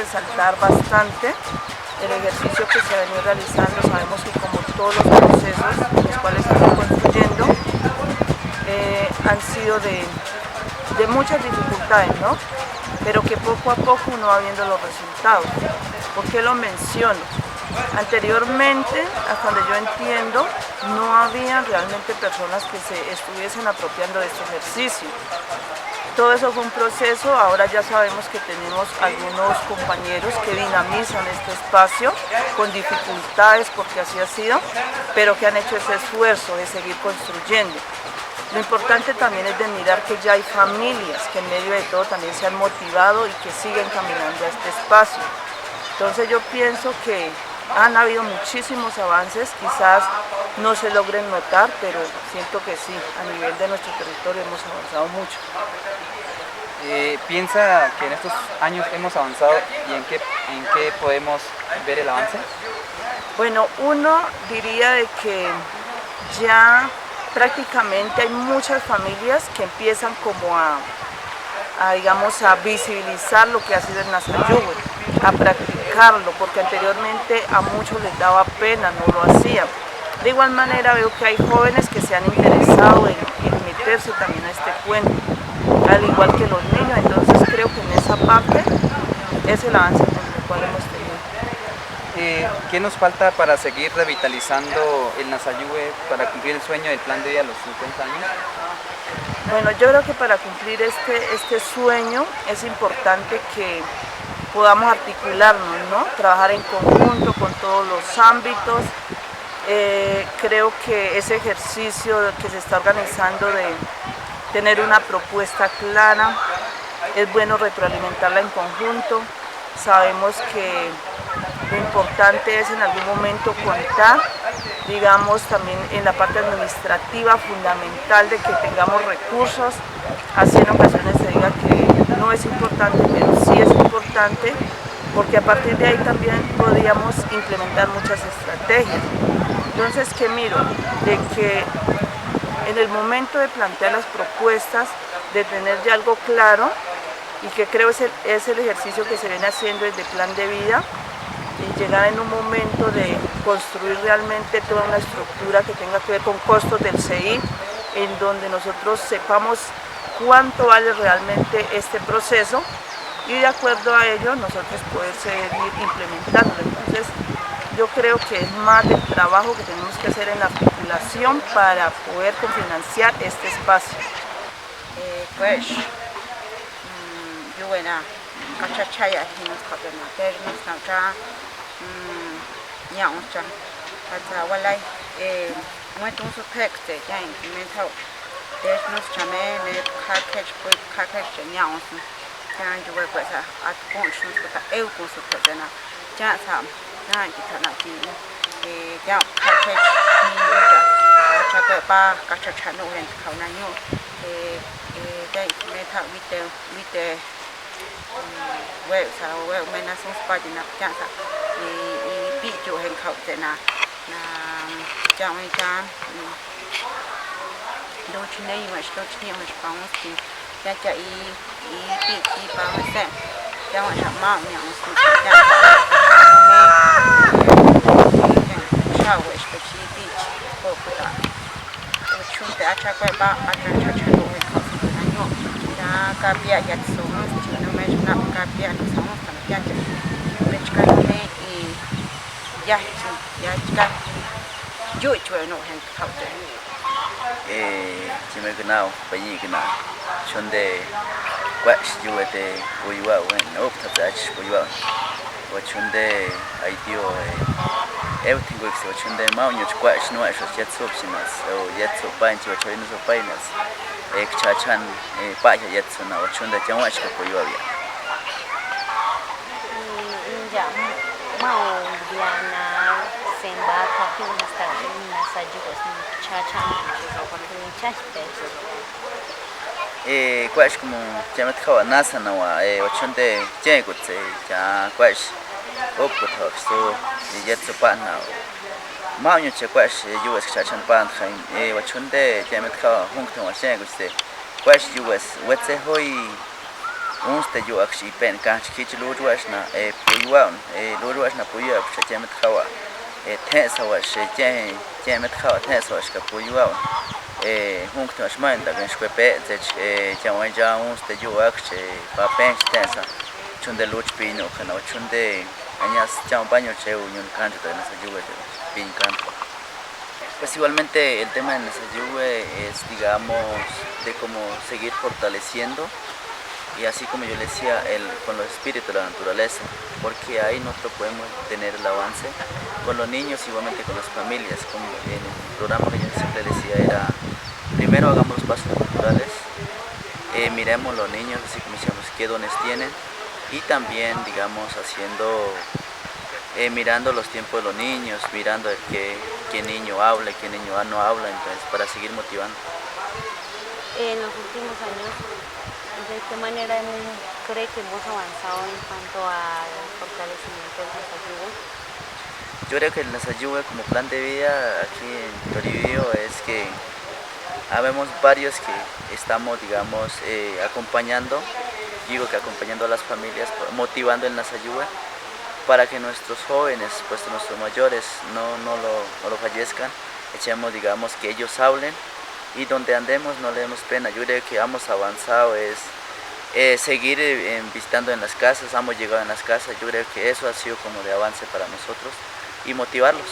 resaltar bastante el ejercicio que se ha venido realizando. Sabemos que como todos los procesos en los cuales se están construyendo han sido de muchas dificultades, ¿no? Pero que poco a poco uno va viendo los resultados. ¿Por qué lo menciono? Anteriormente, hasta donde yo entiendo, no había realmente personas que se estuviesen apropiando de este ejercicio. Todo eso fue un proceso. Ahora ya sabemos que tenemos algunos compañeros que dinamizan este espacio con dificultades, porque así ha sido, pero que han hecho ese esfuerzo de seguir construyendo. Lo importante también es de mirar que ya hay familias que en medio de todo también se han motivado y que siguen caminando a este espacio. Entonces yo pienso que han habido muchísimos avances, quizás no se logren notar, pero siento que sí, a nivel de nuestro territorio hemos avanzado mucho. ¿Piensa que en estos años hemos avanzado y en qué podemos ver el avance? Bueno, uno diría de que ya prácticamente hay muchas familias que empiezan como digamos, a visibilizar lo que ha sido el Nazayugüe, a practicarlo, porque anteriormente a muchos les daba pena, no lo hacían. De igual manera veo que hay jóvenes que se han interesado en meterse también a este cuento, al igual que los niños. Entonces creo que en esa parte es el avance en el cual hemos tenido. ¿Qué nos falta para seguir revitalizando el Nazayugüe, para cumplir el sueño del plan de vida a los 50 años? Bueno, yo creo que para cumplir este sueño es importante que podamos articularnos, ¿no? Trabajar en conjunto con todos los ámbitos. Creo que ese ejercicio que se está organizando de tener una propuesta clara, es bueno retroalimentarla en conjunto. Sabemos que lo importante es en algún momento contar, digamos, también en la parte administrativa fundamental de que tengamos recursos. Así en ocasiones se diga que no es importante, pero sí es importante, porque a partir de ahí también podríamos implementar muchas estrategias. Entonces, ¿qué miro? De que en el momento de plantear las propuestas, de tener ya algo claro, y que creo es el ejercicio que se viene haciendo desde Plan de Vida, y llegar en un momento de construir realmente toda una estructura que tenga que ver con costos del CI, en donde nosotros sepamos cuánto vale realmente este proceso, y de acuerdo a ello nosotros poder seguir implementándolo. Entonces yo creo que es más del trabajo que tenemos que hacer en la articulación para poder cofinanciar este espacio. Pues yo buena cachachaya hinos kapena ternos tamcha nyauncha hasta walai muerto su texte ya implementado ternos chame ne kakech nyaunsu ya yo voy pues a conchos para eu con su persona ya sam ya kita ti ya kakech ni ya chaque pa cachachano en kaunanyo ya implementado vite vậy sao vậy mình là sống spa thì nạp chả sao thì bị chỗ hình khẩu thế nào là chả mấy chán đôi khi này mà bóng thì chả chả bị bóng xem chả mà chả mạo nhàng xuống chả sao vậy phải chỉ bị bộ phận đó chúng ta chắc phải ba chắc đôi khẩu thế nào nhá cả bia nhặt xuống na kapia no samo kana piante mechka ne ya chika yo chwe no hen khauta chime gnao bayi gna chonde kwash juete uiwa wen no tatach uiwa wa chonde aidio everything works wa chonde maunyo kwash no asho yetso psinas o yetso panchi wa choino so painas chachan pa ya yetso na wa chonde jamwash ka uiwa ya mau Diana Semba kaki Nazayugüe chacha kwash como llamat khawa nasa na wa ochonde jengutse ya kwash opko so yetso pa na maunyo che kwash yues chachan pan khain ochonde llamat khawa hungton wa jengutse kwash yues wetse hoi unste yo akshi pen kanch kich luruashna puyuan luruashna puyuan chachemet khawa tensa wash chemet khawa tensa wash ka puyuan hunkt ashman da gan shpepe zech jawan ja unste yo akshi pa pen tensa chunde luch pino kana chunde añas chao baño cheu ñun canto de nasa yuve pin canto. Pues igualmente el tema de nasa yuve es, digamos, de cómo seguir fortaleciendo y así como yo le decía, con los espíritus de la naturaleza, porque ahí nosotros podemos tener el avance con los niños, igualmente con las familias, como en el programa que yo siempre decía era, primero hagamos los pasos naturales, miremos los niños, así como decíamos, qué dones tienen, y también, digamos, mirando los tiempos de los niños, mirando qué niño habla, qué niño no habla, entonces para seguir motivando. En los últimos años, ¿de qué manera cree que hemos avanzado en cuanto al fortalecimiento del Nasayuve? Yo creo que el Nasayuve como plan de vida aquí en Toribío es que habemos varios que estamos, digamos, acompañando a las familias, motivando el Nasayuve para que nuestros jóvenes, pues nuestros mayores no lo fallezcan, echemos, digamos, que ellos hablen y donde andemos no le demos pena. Yo creo que hemos avanzado es seguir visitando en las casas, hemos llegado en las casas, yo creo que eso ha sido como de avance para nosotros y motivarlos.